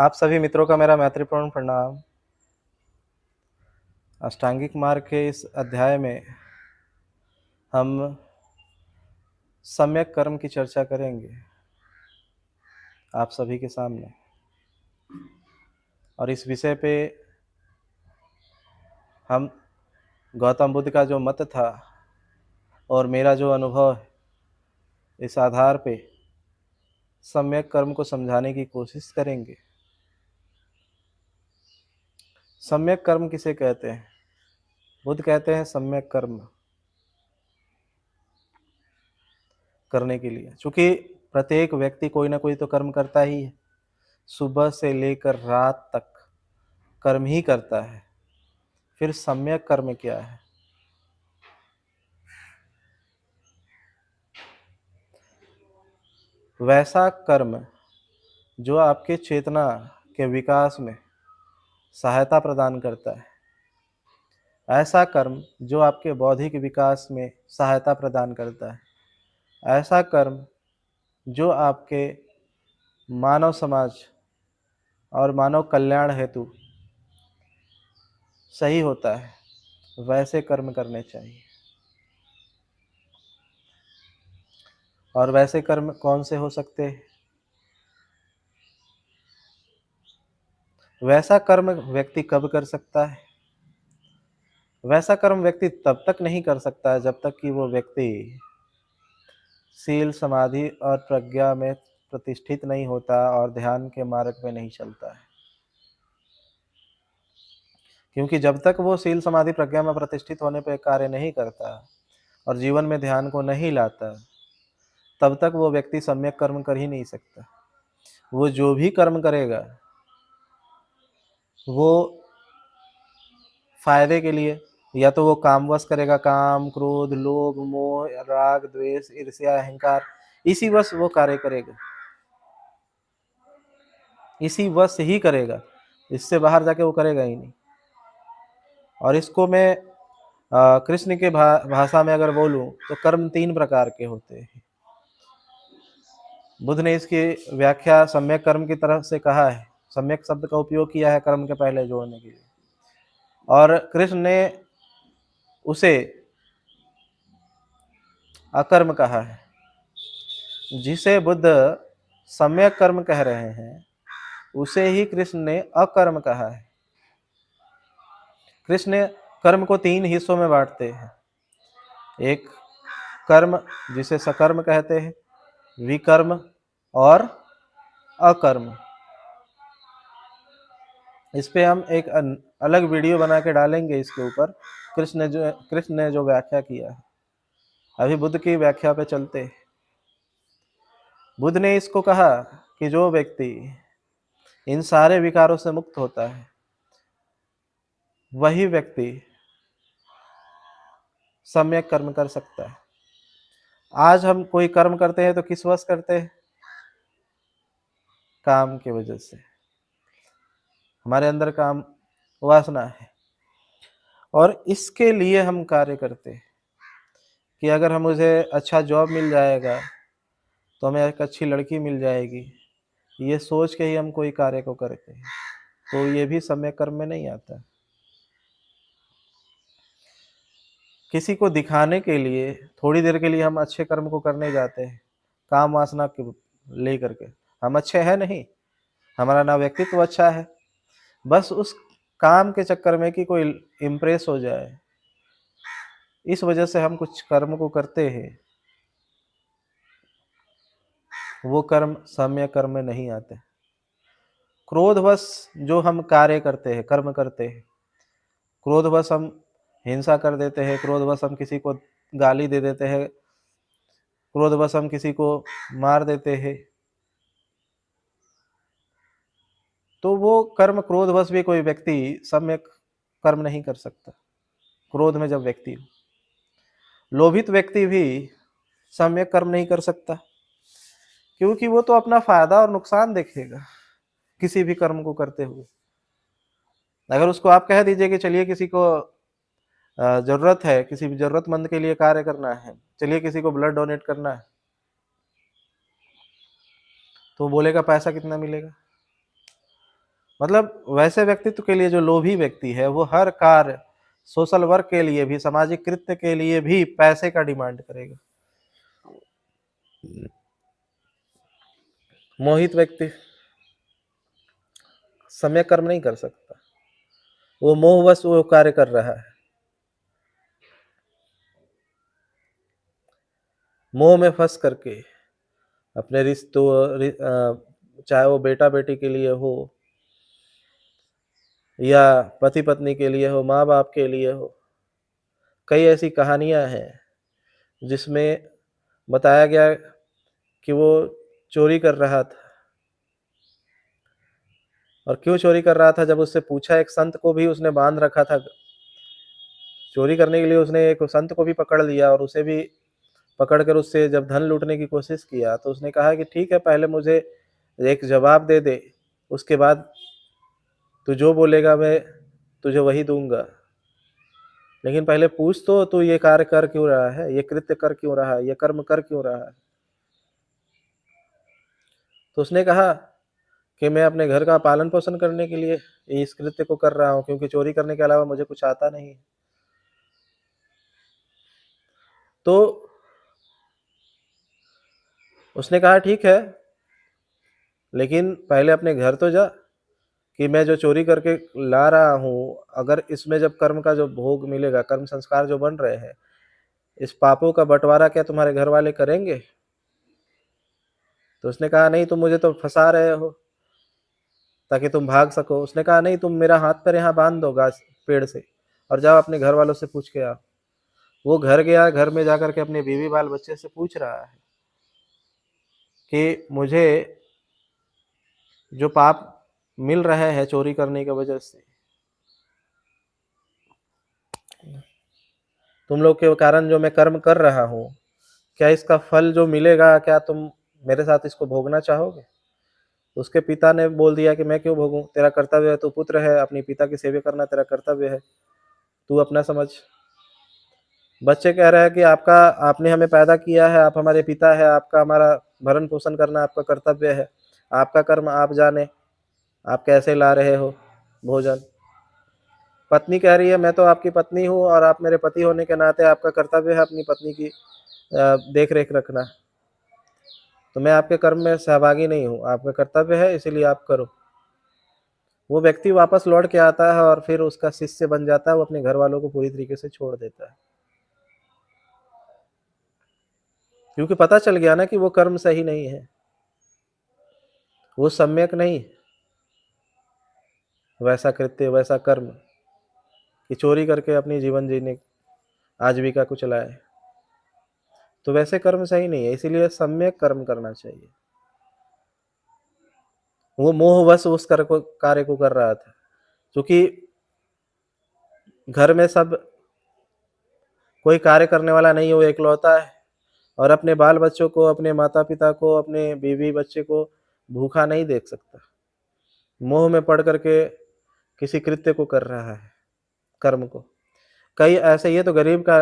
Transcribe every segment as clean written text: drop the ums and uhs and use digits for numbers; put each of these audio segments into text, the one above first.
आप सभी मित्रों का मेरा मैत्रीपूर्ण प्रणाम। अष्टांगिक मार्ग के इस अध्याय में हम सम्यक कर्म की चर्चा करेंगे आप सभी के सामने। और इस विषय पे हम गौतम बुद्ध का जो मत था और मेरा जो अनुभव है, इस आधार पे सम्यक कर्म को समझाने की कोशिश करेंगे। सम्यक कर्म किसे कहते हैं? बुद्ध कहते हैं सम्यक कर्म करने के लिए, क्योंकि प्रत्येक व्यक्ति कोई ना कोई तो कर्म करता ही है। सुबह से लेकर रात तक कर्म ही करता है। फिर सम्यक कर्म क्या है? वैसा कर्म जो आपके चेतना के विकास में सहायता प्रदान करता है, ऐसा कर्म जो आपके बौद्धिक विकास में सहायता प्रदान करता है, ऐसा कर्म जो आपके मानव समाज और मानव कल्याण हेतु सही होता है, वैसे कर्म करने चाहिए। और वैसे कर्म कौन से हो सकते हैं? वैसा कर्म व्यक्ति कब कर सकता है? वैसा कर्म व्यक्ति तब तक नहीं कर सकता है जब तक कि वो व्यक्ति शील, समाधि और प्रज्ञा में प्रतिष्ठित नहीं होता और ध्यान के मार्ग में नहीं चलता है। क्योंकि जब तक वो शील, समाधि, प्रज्ञा में प्रतिष्ठित होने पर कार्य नहीं करता और जीवन में ध्यान को नहीं लाता, तब तक वो व्यक्ति सम्यक कर्म कर ही नहीं सकता। वो जो भी कर्म करेगा वो फायदे के लिए, या तो वो कामवश करेगा, काम, क्रोध, लोभ, मोह, राग, द्वेष, ईर्ष्या, अहंकार, इसी वश वो कार्य करेगा, इसी वश ही करेगा। इससे बाहर जाके वो करेगा ही नहीं। और इसको मैं कृष्ण के भाषा में अगर बोलूं तो कर्म 3 प्रकार के होते हैं। बुद्ध ने इसकी व्याख्या सम्यक कर्म की तरफ से कहा है। सम्यक शब्द का उपयोग किया है कर्म के पहले जोड़ने के लिए, और कृष्ण ने उसे अकर्म कहा है। जिसे बुद्ध सम्यक कर्म कह रहे हैं, उसे ही कृष्ण ने अकर्म कहा है। कृष्ण ने कर्म को 3 हिस्सों में बांटते हैं। एक कर्म जिसे सकर्म कहते हैं, विकर्म और अकर्म। इस पे हम एक अलग वीडियो बना के डालेंगे इसके ऊपर, कृष्ण ने जो व्याख्या किया है। अभी बुद्ध की व्याख्या पे चलते हैं। बुद्ध ने इसको कहा कि जो व्यक्ति इन सारे विकारों से मुक्त होता है, वही व्यक्ति सम्यक कर्म कर सकता है। आज हम कोई कर्म करते हैं तो किस वश करते हैं? काम की वजह से। हमारे अंदर काम वासना है, और इसके लिए हम कार्य करते हैं कि अगर हम मुझे अच्छा जॉब मिल जाएगा तो हमें एक अच्छी लड़की मिल जाएगी, ये सोच के ही हम कोई कार्य को करते हैं, तो ये भी सम्यक कर्म में नहीं आता। किसी को दिखाने के लिए थोड़ी देर के लिए हम अच्छे कर्म को करने जाते हैं, काम वासना के लेकर के। हम अच्छे हैं नहीं, हमारा ना व्यक्तित्व अच्छा है, बस उस काम के चक्कर में कि कोई इम्प्रेस हो जाए, इस वजह से हम कुछ कर्म को करते हैं। वो कर्म सम्यक कर्म में नहीं आते। क्रोधवश जो हम कार्य करते हैं, कर्म करते हैं, क्रोधवश हम हिंसा कर देते हैं, क्रोधवश हम किसी को गाली दे देते हैं, क्रोधवश हम किसी को मार देते हैं, तो वो कर्म क्रोधवश भी कोई व्यक्ति सम्यक कर्म नहीं कर सकता। क्रोध में जब व्यक्ति हो, लोभित व्यक्ति भी सम्यक कर्म नहीं कर सकता, क्योंकि वो तो अपना फायदा और नुकसान देखेगा किसी भी कर्म को करते हुए। अगर उसको आप कह दीजिए कि चलिए किसी को जरूरत है, किसी भी जरूरतमंद के लिए कार्य करना है, चलिए किसी को ब्लड डोनेट करना है, तो बोलेगा पैसा कितना मिलेगा? मतलब वैसे व्यक्तित्व के लिए जो लोभी व्यक्ति है वो हर कार्य, सोशल वर्क के लिए भी, सामाजिक कृत्य के लिए भी पैसे का डिमांड करेगा। मोहित व्यक्ति सम्यक कर्म नहीं कर सकता, वो मोहवश वो कार्य कर रहा है। मोह में फंस करके अपने रिश्तों, चाहे वो बेटा बेटी के लिए हो या पति पत्नी के लिए हो, माँ बाप के लिए हो, कई ऐसी कहानियां हैं जिसमें बताया गया कि वो चोरी कर रहा था। और क्यों चोरी कर रहा था, जब उससे पूछा, एक संत को भी उसने बांध रखा था चोरी करने के लिए, उसने एक संत को भी पकड़ लिया और उसे भी पकड़कर उससे जब धन लूटने की कोशिश किया तो उसने कहा कि ठीक है, पहले मुझे एक जवाब दे दे, उसके बाद तू जो बोलेगा मैं तुझे वही दूंगा, लेकिन पहले पूछ तो तू ये कार्य कर क्यों रहा है, ये कृत्य कर क्यों रहा है, ये कर्म कर क्यों रहा है। तो उसने कहा कि मैं अपने घर का पालन पोषण करने के लिए इस कृत्य को कर रहा हूँ, क्योंकि चोरी करने के अलावा मुझे कुछ आता नहीं। तो उसने कहा ठीक है, लेकिन पहले अपने घर तो जा, कि मैं जो चोरी करके ला रहा हूँ, अगर इसमें जब कर्म का जो भोग मिलेगा, कर्म संस्कार जो बन रहे हैं, इस पापों का बंटवारा क्या तुम्हारे घर वाले करेंगे। तो उसने कहा नहीं, तुम मुझे तो फंसा रहे हो ताकि तुम भाग सको। उसने कहा नहीं, तुम मेरा हाथ पर यहाँ बांध दो गाछ पेड़ से और जाओ अपने घर वालों से पूछ के आओ। वो घर गया, घर में जाकर के अपने बीवी बाल बच्चे से पूछ रहा है कि मुझे जो पाप मिल रहे हैं चोरी करने की वजह से, तुम लोग के कारण जो मैं कर्म कर रहा हूँ, क्या इसका फल जो मिलेगा, क्या तुम मेरे साथ इसको भोगना चाहोगे। उसके पिता ने बोल दिया कि मैं क्यों भोगूं, तेरा कर्तव्य है, तू पुत्र है, अपनी पिता की सेवा करना तेरा कर्तव्य है, तू अपना समझ। बच्चे कह रहे हैं कि आपने हमें पैदा किया है, आप हमारे पिता है, आपका हमारा भरण पोषण करना आपका कर्तव्य है, आपका कर्म आप जाने, आप कैसे ला रहे हो भोजन। पत्नी कह रही है मैं तो आपकी पत्नी हूँ और आप मेरे पति होने के नाते आपका कर्तव्य है अपनी पत्नी की देख रेख रखना, तो मैं आपके कर्म में सहभागी नहीं हूँ, आपका कर्तव्य है इसीलिए आप करो। वो व्यक्ति वापस लौट के आता है और फिर उसका शिष्य बन जाता है, वो अपने घर वालों को पूरी तरीके से छोड़ देता है, क्योंकि पता चल गया ना कि वो कर्म सही नहीं है, वो सम्यक नहीं, वैसा कृत्य वैसा कर्म कि चोरी करके अपनी जीवन जीने आजीविका को चलाए, तो वैसे कर्म सही नहीं है। इसीलिए सम्यक कर्म करना चाहिए। वो मोहवश उस कार्य को कर रहा था, क्योंकि घर में सब कोई कार्य करने वाला नहीं है, वो इकलौता है और अपने बाल बच्चों को, अपने माता पिता को, अपने बीवी बच्चे को भूखा नहीं देख सकता, मोह में पड़ करके किसी कृत्य को कर रहा है, कर्म को। कई ऐसे, ये तो गरीब का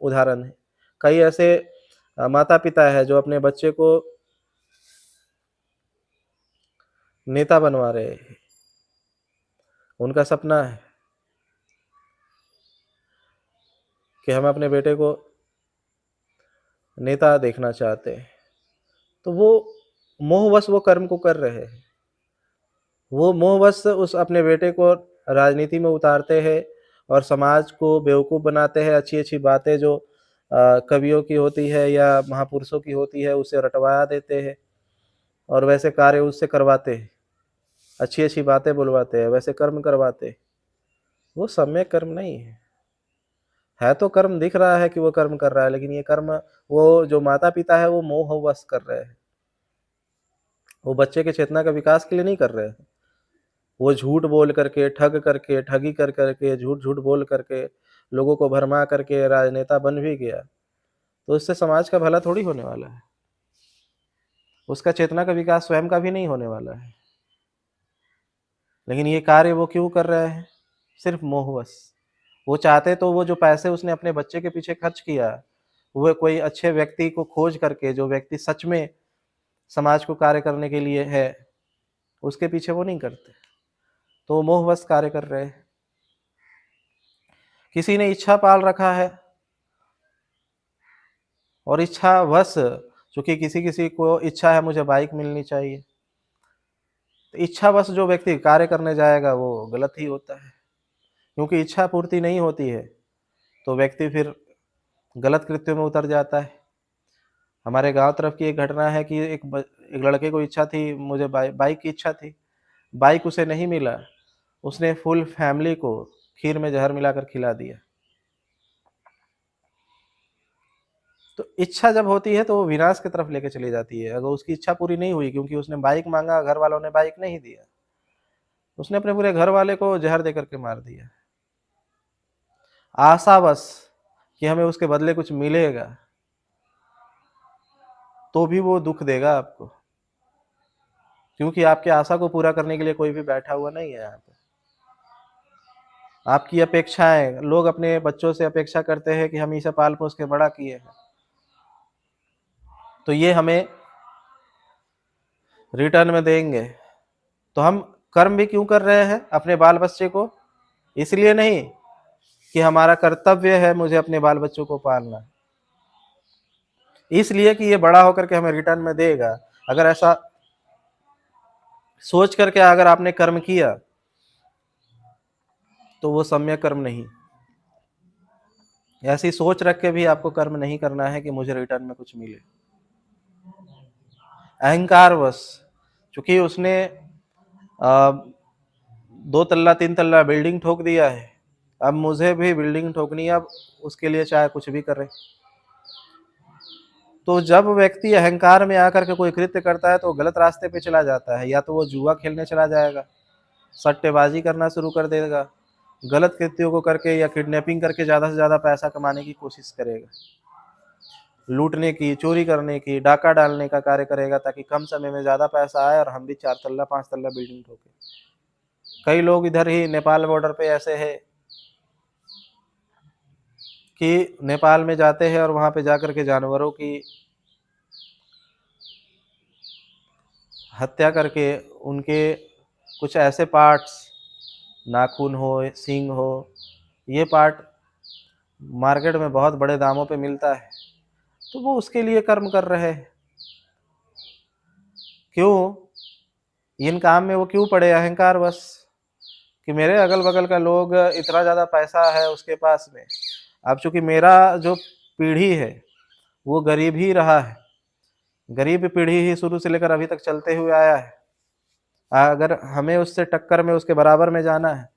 उदाहरण है, कई ऐसे माता पिता है जो अपने बच्चे को नेता बनवा रहे हैं, उनका सपना है कि हम अपने बेटे को नेता देखना चाहते हैं, तो वो मोहवश वो कर्म को कर रहे हैं, वो मोहवश उस अपने बेटे को राजनीति में उतारते हैं और समाज को बेवकूफ़ बनाते हैं। अच्छी अच्छी बातें जो कवियों की होती है या महापुरुषों की होती है उसे रटवा देते हैं और वैसे कार्य उससे करवाते हैं, अच्छी अच्छी बातें बुलवाते हैं, वैसे कर्म करवाते हैं। वो सम्यक कर्म नहीं है तो कर्म दिख रहा है कि वो कर्म कर रहा है, लेकिन ये कर्म वो जो माता पिता है वो मोहवश कर रहे हैं, वो बच्चे के चेतना का विकास के लिए नहीं कर रहे हैं। वो झूठ बोल करके, ठगी कर करके, झूठ झूठ बोल करके, लोगों को भरमा करके राजनेता बन भी गया, तो इससे समाज का भला थोड़ी होने वाला है, उसका चेतना का विकास स्वयं का भी नहीं होने वाला है। लेकिन ये कार्य वो क्यों कर रहे हैं, सिर्फ मोहवश। वो चाहते तो वो जो पैसे उसने अपने बच्चे के पीछे खर्च किया, वो कोई अच्छे व्यक्ति को खोज करके, जो व्यक्ति सच में समाज को कार्य करने के लिए है, उसके पीछे वो नहीं करते। तो मोहवश कार्य कर रहे हैं। किसी ने इच्छा पाल रखा है और इच्छावश, चूंकि किसी किसी को इच्छा है मुझे बाइक मिलनी चाहिए, तो इच्छावश जो व्यक्ति कार्य करने जाएगा वो गलत ही होता है, क्योंकि इच्छा पूर्ति नहीं होती है तो व्यक्ति फिर गलत कृत्यों में उतर जाता है। हमारे गांव तरफ की एक घटना है कि एक लड़के को इच्छा थी, मुझे बाइक की इच्छा थी, बाइक उसे नहीं मिला, उसने फुल फैमिली को खीर में जहर मिलाकर खिला दिया। तो इच्छा जब होती है तो वो विनाश की तरफ लेके चली जाती है। अगर उसकी इच्छा पूरी नहीं हुई, क्योंकि उसने बाइक मांगा, घर वालों ने बाइक नहीं दिया, उसने अपने पूरे घर वाले को जहर दे करके मार दिया, आशावश कि हमें उसके बदले कुछ मिलेगा, तो भी वो दुख देगा आपको, क्योंकि आपकी आशा को पूरा करने के लिए कोई भी बैठा हुआ नहीं है यहाँ पे। आपकी अपेक्षाएं, लोग अपने बच्चों से अपेक्षा करते हैं कि हम इसे पाल पोस के बड़ा किए हैं, तो ये हमें रिटर्न में देंगे। तो हम कर्म भी क्यों कर रहे हैं अपने बाल बच्चे को? इसलिए नहीं कि हमारा कर्तव्य है मुझे अपने बाल बच्चों को पालना, इसलिए कि ये बड़ा होकर के हमें रिटर्न में देगा। अगर ऐसा सोच करके अगर आपने कर्म किया तो वो सम्यक कर्म नहीं। ऐसी सोच रख के भी आपको कर्म नहीं करना है कि मुझे रिटर्न में कुछ मिले। अहंकारवश, चूंकि उसने 2 तल्ला 3 तल्ला बिल्डिंग ठोक दिया है, अब मुझे भी बिल्डिंग ठोकनी है, अब उसके लिए चाहे कुछ भी करे। तो जब व्यक्ति अहंकार में आकर के कोई कृत्य करता है तो गलत रास्ते पे चला जाता है। या तो वो जुआ खेलने चला जाएगा, सट्टेबाजी करना शुरू कर देगा, गलत कृत्यों को करके या किडनैपिंग करके ज़्यादा से ज़्यादा पैसा कमाने की कोशिश करेगा, लूटने की, चोरी करने की, डाका डालने का कार्य करेगा, ताकि कम समय में ज़्यादा पैसा आए और हम भी 4 तल्ला 5 तल्ला बिल्डिंग ठोके। कई लोग इधर ही नेपाल बॉर्डर पे ऐसे है कि नेपाल में जाते हैं और वहाँ पे जाकर के जानवरों की हत्या करके उनके कुछ ऐसे पार्ट्स, नाखून हो, सींग हो, ये पार्ट मार्केट में बहुत बड़े दामों पे मिलता है, तो वो उसके लिए कर्म कर रहे हैं। क्यों? इन काम में वो क्यों पड़े? अहंकार बस, कि मेरे अगल बगल का लोग इतना ज़्यादा पैसा है उसके पास में। अब चूंकि मेरा जो पीढ़ी है वो गरीब ही रहा है, गरीब पीढ़ी ही शुरू से लेकर अभी तक चलते हुए आया है। अगर हमें उससे टक्कर में, उसके बराबर में जाना है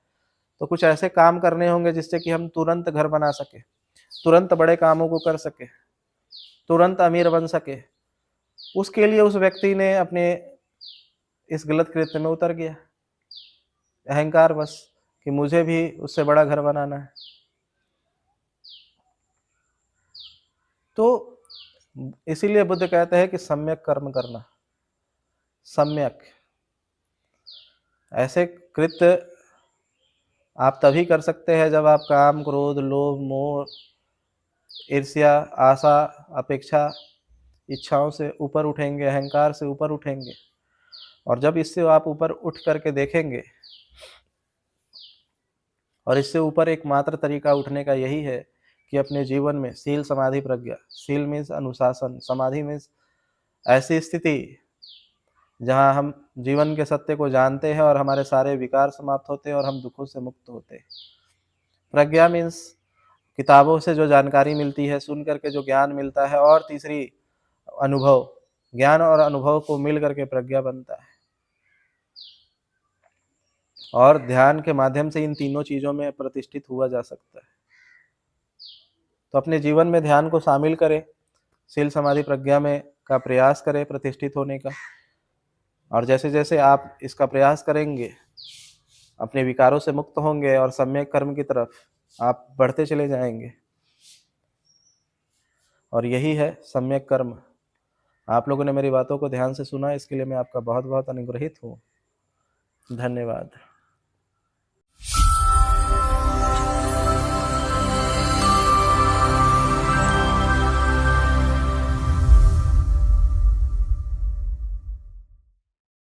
तो कुछ ऐसे काम करने होंगे जिससे कि हम तुरंत घर बना सके, तुरंत बड़े कामों को कर सके, तुरंत अमीर बन सके। उसके लिए उस व्यक्ति ने अपने इस गलत कृत्य में उतर गया, अहंकार बस, कि मुझे भी उससे बड़ा घर बनाना है। तो इसीलिए बुद्ध कहते हैं कि सम्यक कर्म करना। सम्यक ऐसे कृत्य आप तभी कर सकते हैं जब आप काम, क्रोध, लोभ, मोह, ईर्ष्या, आशा, अपेक्षा, इच्छाओं से ऊपर उठेंगे, अहंकार से ऊपर उठेंगे। और जब इससे आप ऊपर उठ करके देखेंगे, और इससे ऊपर एकमात्र तरीका उठने का यही है कि अपने जीवन में शील, समाधि, प्रज्ञा। शील मीन्स अनुशासन, समाधि मीन्स ऐसी स्थिति जहाँ हम जीवन के सत्य को जानते हैं और हमारे सारे विकार समाप्त होते हैं और हम दुखों से मुक्त होते हैं। प्रज्ञा मीन्स किताबों से जो जानकारी मिलती है, सुन करके जो ज्ञान मिलता है। और तीसरी अनुभव, ज्ञान और अनुभव को मिल करके प्रज्ञा बनता है। और ध्यान के माध्यम से इन तीनों चीज़ों में प्रतिष्ठित हुआ जा सकता है। तो अपने जीवन में ध्यान को शामिल करें, शील, समाधि, प्रज्ञा में का प्रयास करें प्रतिष्ठित होने का। और जैसे जैसे आप इसका प्रयास करेंगे, अपने विकारों से मुक्त होंगे और सम्यक कर्म की तरफ आप बढ़ते चले जाएंगे। और यही है सम्यक कर्म। आप लोगों ने मेरी बातों को ध्यान से सुना, इसके लिए मैं आपका बहुत बहुत अनुग्रहित हूँ। धन्यवाद।